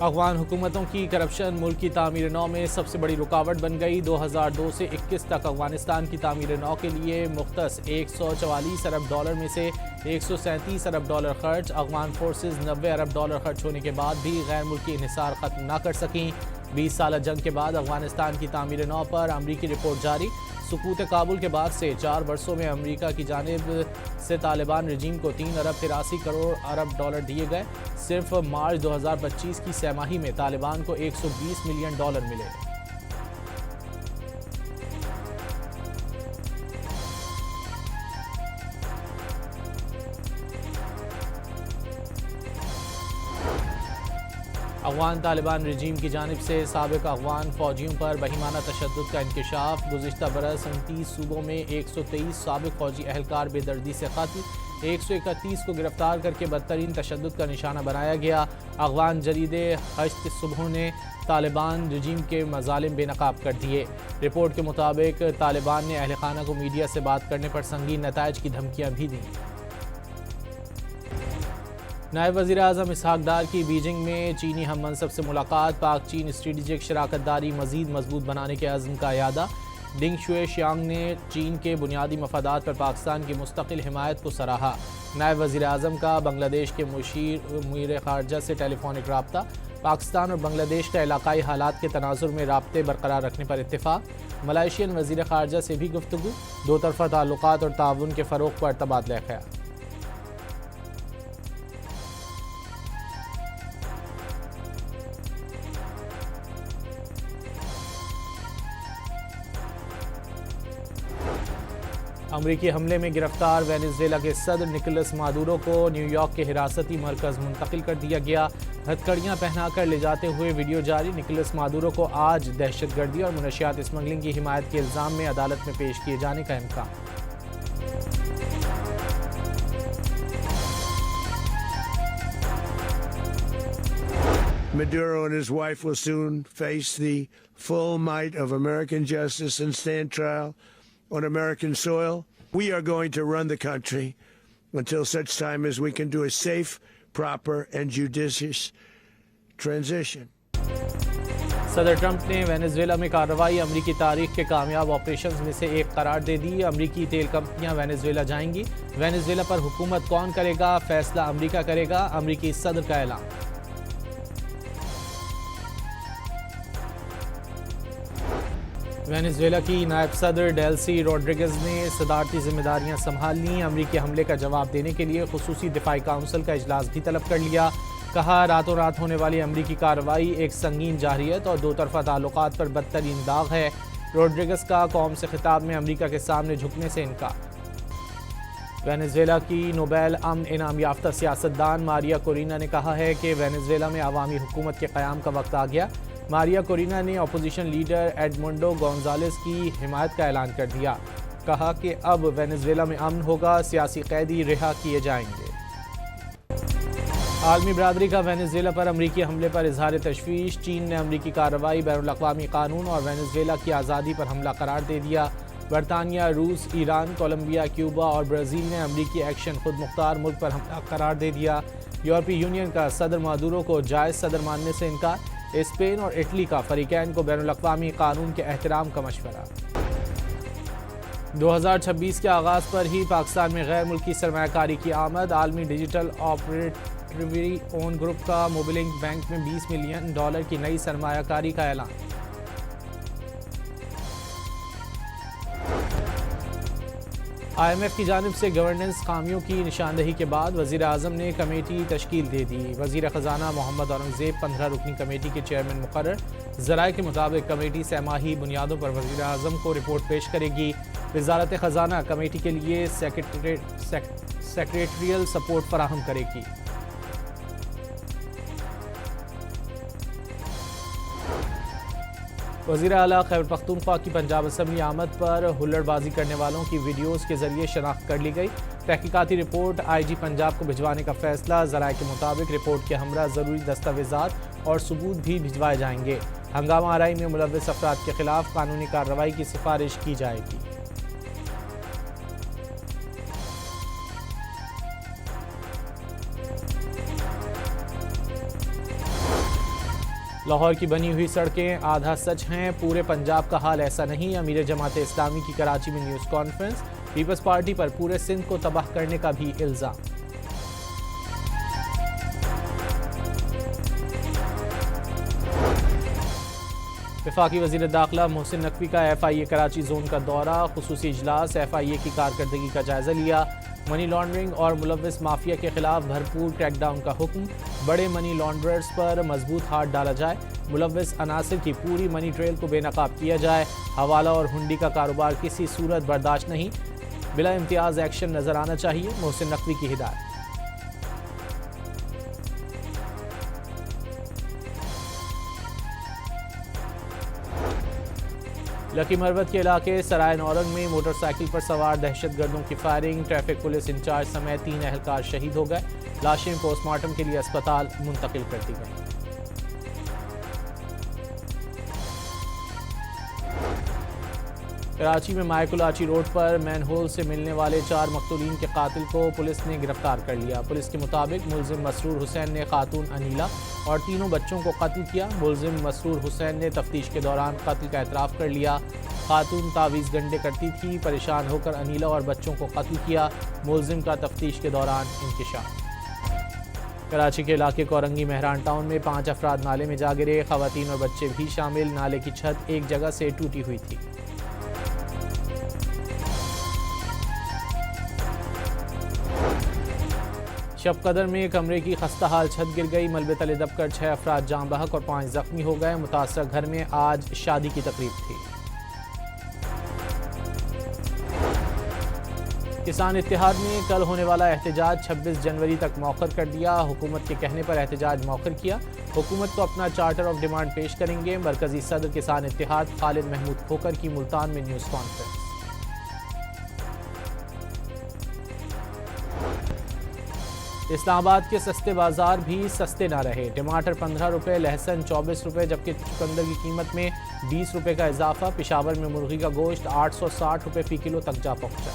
افغان حکومتوں کی کرپشن ملک کی تعمیر نو میں سب سے بڑی رکاوٹ بن گئی۔ 2002 سے 21 تک افغانستان کی تعمیر نو کے لیے مختص 144 ارب ڈالر میں سے 137 ارب ڈالر خرچ۔ افغان فورسز 90 ارب ڈالر خرچ ہونے کے بعد بھی غیر ملکی انحصار ختم نہ کر سکیں۔ 20 سالہ جنگ کے بعد افغانستان کی تعمیر نو پر امریکی رپورٹ جاری۔ سقوط کابل کے بعد سے 4 برسوں میں امریکہ کی جانب سے طالبان رجیم کو 3 ارب 83 کروڑ ارب ڈالر دیے گئے۔ صرف مارچ 2025 کی سہ ماہی میں طالبان کو 120 ملین ڈالر ملے۔ افغان طالبان رجیم کی جانب سے سابق افغان فوجیوں پر بہیمانہ تشدد کا انکشاف۔ گزشتہ برس 29 صوبوں میں 123 سابق فوجی اہلکار بے دردی سے قتل، 131 کو گرفتار کر کے بدترین تشدد کا نشانہ بنایا گیا۔ افغان جریدے ہشت صبح نے طالبان رجیم کے مظالم بے نقاب کر دیے۔ رپورٹ کے مطابق طالبان نے اہل خانہ کو میڈیا سے بات کرنے پر سنگین نتائج کی دھمکیاں بھی دیں۔ نائب وزیر اعظم اسحاق ڈار کی بیجنگ میں چینی ہم منصب سے ملاقات۔ پاک چین اسٹریٹجک شراکت داری مزید مضبوط بنانے کے عزم کا اعادہ۔ ڈنگ شوئے شیانگ نے چین کے بنیادی مفادات پر پاکستان کی مستقل حمایت کو سراہا۔ نائب وزیر اعظم کا بنگلہ دیش کے مشیر خارجہ سے ٹیلی فونک رابطہ۔ پاکستان اور بنگلہ دیش کا علاقائی حالات کے تناظر میں رابطے برقرار رکھنے پر اتفاق۔ ملائیشین وزیر خارجہ سے بھی گفتگو۔ دو طرفہ تعلقات اور تعاون کے فروغ پر تبادلہ خیال۔ امریکی حملے میں گرفتار وینزویلا کے صدر نکولس مادورو کو نیو یارک کے حراستی مرکز منتقل کر دیا گیا۔ ہتھکڑیاں پہنا کر لے جاتے ہوئے ویڈیو جاری۔ نکولس مادورو کو آج دہشت گردی اور منشیات اسمگلنگ کی حمایت کے الزام میں عدالت میں پیش کیے جانے کا امکان۔ Maduro and his wife will soon face the full might of American justice and stand trial on American soil. We are going to run the country until such time as we can do a safe, proper, and judicious transition. صدر Trump نے Venezuela میں کارروائی امریکی تاریخ کے کامیاب operations میں سے ایک قرار دے دی۔ امریکی تیل کمپنیاں وینزویلا جائیں گی۔ وینزویلا پر حکومت کون کرے گا، فیصلہ امریکہ کرے گا، امریکی صدر کا اعلان۔ وینزویلا کی نائب صدر ڈیلسی روڈریگز نے صدارتی ذمہ داریاں سنبھال لیں۔ امریکی حملے کا جواب دینے کے لیے خصوصی دفاعی کونسل کا اجلاس بھی طلب کر لیا۔ کہا راتوں رات ہونے والی امریکی کارروائی ایک سنگین جارحیت اور دو طرفہ تعلقات پر بدترین داغ ہے۔ روڈریگز کا قوم سے خطاب میں امریکہ کے سامنے جھکنے سے انکار۔ وینزویلا کی نوبیل امن انعام یافتہ سیاستدان ماریا کورینا نے کہا ہے کہ وینزویلا میں عوامی حکومت کے قیام کا وقت آ گیا۔ ماریا کورینا نے اپوزیشن لیڈر ایڈمونڈو گونزالز کی حمایت کا اعلان کر دیا۔ کہا کہ اب وینزویلا میں امن ہوگا، سیاسی قیدی رہا کیے جائیں گے۔ عالمی برادری کا وینزویلا پر امریکی حملے پر اظہار تشویش۔ چین نے امریکی کارروائی بین الاقوامی قانون اور وینزویلا کی آزادی پر حملہ قرار دے دیا۔ برطانیہ، روس، ایران، کولمبیا، کیوبا اور برازیل نے امریکی ایکشن خود مختار ملک پر حملہ قرار دے دیا۔ یورپی یونین کا صدر مادورو کو جائز صدر ماننے سے انکار۔ اسپین اور اٹلی کا فریقین کو بین الاقوامی قانون کے احترام کا مشورہ۔ 2026 کے آغاز پر ہی پاکستان میں غیر ملکی سرمایہ کاری کی آمد۔ عالمی ڈیجیٹل آپریٹری اون گروپ کا موبلنک بینک میں $20 ملین کی نئی سرمایہ کاری کا اعلان۔ آئی ایم ایف کی جانب سے گورننس خامیوں کی نشاندہی کے بعد وزیر اعظم نے کمیٹی تشکیل دے دی۔ وزیر خزانہ محمد اورنگزیب 15 رکنی کمیٹی کے چیئرمین مقرر۔ ذرائع کے مطابق کمیٹی سہ ماہی بنیادوں پر وزیر اعظم کو رپورٹ پیش کرے گی۔ وزارت خزانہ کمیٹی کے لیے سیکریٹریل سپورٹ فراہم کرے گی۔ وزیر اعلیٰ خیبر پختونخوا کی پنجاب اسمبلی آمد پر ہلڑ بازی کرنے والوں کی ویڈیوز کے ذریعے شناخت کر لی گئی۔ تحقیقاتی رپورٹ آئی جی پنجاب کو بھجوانے کا فیصلہ۔ ذرائع کے مطابق رپورٹ کے ہمراہ ضروری دستاویزات اور ثبوت بھی بھجوائے جائیں گے۔ ہنگامہ آرائی میں ملوث افراد کے خلاف قانونی کارروائی کی سفارش کی جائے گی۔ لاہور کی بنی ہوئی سڑکیں آدھا سچ ہیں، پورے پنجاب کا حال ایسا نہیں، امیر جماعت اسلامی کی کراچی میں نیوز کانفرنس، پیپلز پارٹی پر پورے سندھ کو تباہ کرنے کا بھی الزام۔ وفاقی وزیر داخلہ محسن نقوی کا ایف آئی اے کراچی زون کا دورہ، خصوصی اجلاس، ایف آئی اے کی کارکردگی کا جائزہ لیا، منی لانڈرنگ اور ملوث مافیا کے خلاف بھرپور کریک ڈاؤن کا حکم، بڑے منی لانڈررز پر مضبوط ہاتھ ڈالا جائے، ملوث عناصر کی پوری منی ٹریل کو بے نقاب کیا جائے، حوالہ اور ہنڈی کا کاروبار کسی صورت برداشت نہیں، بلا امتیاز ایکشن نظر آنا چاہیے، محسن نقوی کی ہدایت۔ لکی مروت کے علاقے سرائے نورنگ میں موٹر سائیکل پر سوار دہشت گردوں کی فائرنگ، ٹریفک پولیس انچارج سمیت 3 اہلکار شہید ہو گئے، لاشیں پوسٹ مارٹم کے لیے اسپتال منتقل کر دی گئیں۔ کراچی میں مائع کلاچی روڈ پر مین ہول سے ملنے والے 4 مقتولین کے قاتل کو پولیس نے گرفتار کر لیا۔ پولیس کے مطابق ملزم مسرور حسین نے خاتون انیلا اور 3 بچوں کو قتل کیا۔ ملزم مسرور حسین نے تفتیش کے دوران قتل کا اعتراف کر لیا۔ خاتون تعویذ گنڈے کرتی تھی، پریشان ہو کر انیلا اور بچوں کو قتل کیا۔ ملزم کا تفتیش کے دوران انکشاف۔ کراچی کے علاقے کورنگی مہران ٹاؤن میں 5 افراد نالے میں جا گرے، خواتین اور بچے بھی شامل۔ نالے کی چھت ایک جگہ سے ٹوٹی ہوئی تھی۔ شب قدر میں کمرے کی خستہ حال چھت گر گئی، ملبے تلے دب کر 6 افراد جاں بحق اور 5 زخمی ہو گئے۔ متاثرہ گھر میں آج شادی کی تقریب تھی۔ کسان اتحاد نے کل ہونے والا احتجاج 26 جنوری تک مؤخر کر دیا، حکومت کے کہنے پر احتجاج مؤخر کیا۔ حکومت کو اپنا چارٹر آف ڈیمانڈ پیش کریں گے، مرکزی صدر کسان اتحاد خالد محمود کھوکر کی ملتان میں نیوز کانفرنس۔ اسلام آباد کے سستے بازار بھی سستے نہ رہے، ٹماٹر 15 روپے، لہسن 24 روپے، جبکہ چقندر کی قیمت میں 20 روپے کا اضافہ۔ پشاور میں مرغی کا گوشت 860 روپے فی کلو تک جا پہنچا۔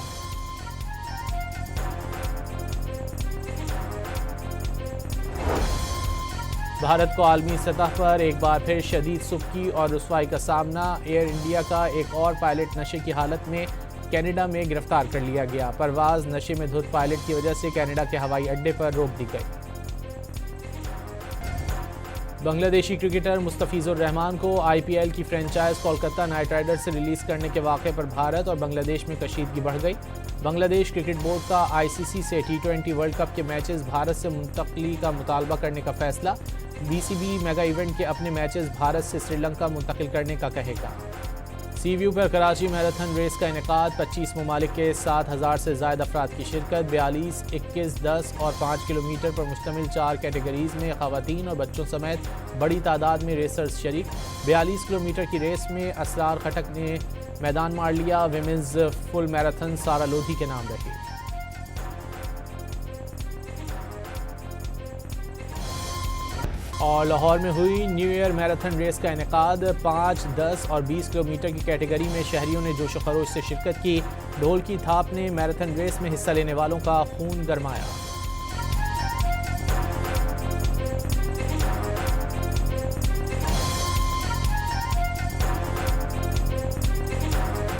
بھارت کو عالمی سطح پر ایک بار پھر شدید سبکی اور رسوائی کا سامنا، ایئر انڈیا کا ایک اور پائلٹ نشے کی حالت میں کینیڈا میں گرفتار کر لیا گیا۔ پرواز نشے میں دھت پائلٹ کی وجہ سے کینیڈا کے ہوائی اڈے پر روک دی گئی۔ بنگلہ دیشی کرکٹر مستفیض الرحمان کو آئی پی ایل کی فرنچائز کولکتہ نائٹ رائڈرز سے ریلیز کرنے کے واقعے پر بھارت اور بنگلہ دیش میں کشیدگی بڑھ گئی۔ بنگلہ دیش کرکٹ بورڈ کا آئی سی سی سے T20 ورلڈ کپ کے میچز بھارت سے منتقلی کا مطالبہ کرنے کا فیصلہ، B C B mega event کے اپنے میچز بھارت سے سری لنکا منتقل کرنے کا کہے گا۔ سی ویو پر کراچی میراتھن ریس کا انعقاد، 25 ممالک کے 7000 سے زائد افراد کی شرکت، 42، 21، 10 اور 5 کلومیٹر پر مشتمل 4 کیٹیگریز میں خواتین اور بچوں سمیت بڑی تعداد میں ریسرز شریک۔ 42 کلومیٹر کی ریس میں اسرار خٹک نے میدان مار لیا، ویمنز فل میراتھن سارا لودھی کے نام رہی۔ اور لاہور میں ہوئی نیو ایئر میراتھن ریس کا انعقاد، 5، 10 اور 20 کلومیٹر کی کیٹیگری میں شہریوں نے جوش و خروش سے شرکت کی۔ ڈھول کی تھاپ نے میراتھن ریس میں حصہ لینے والوں کا خون گرمایا۔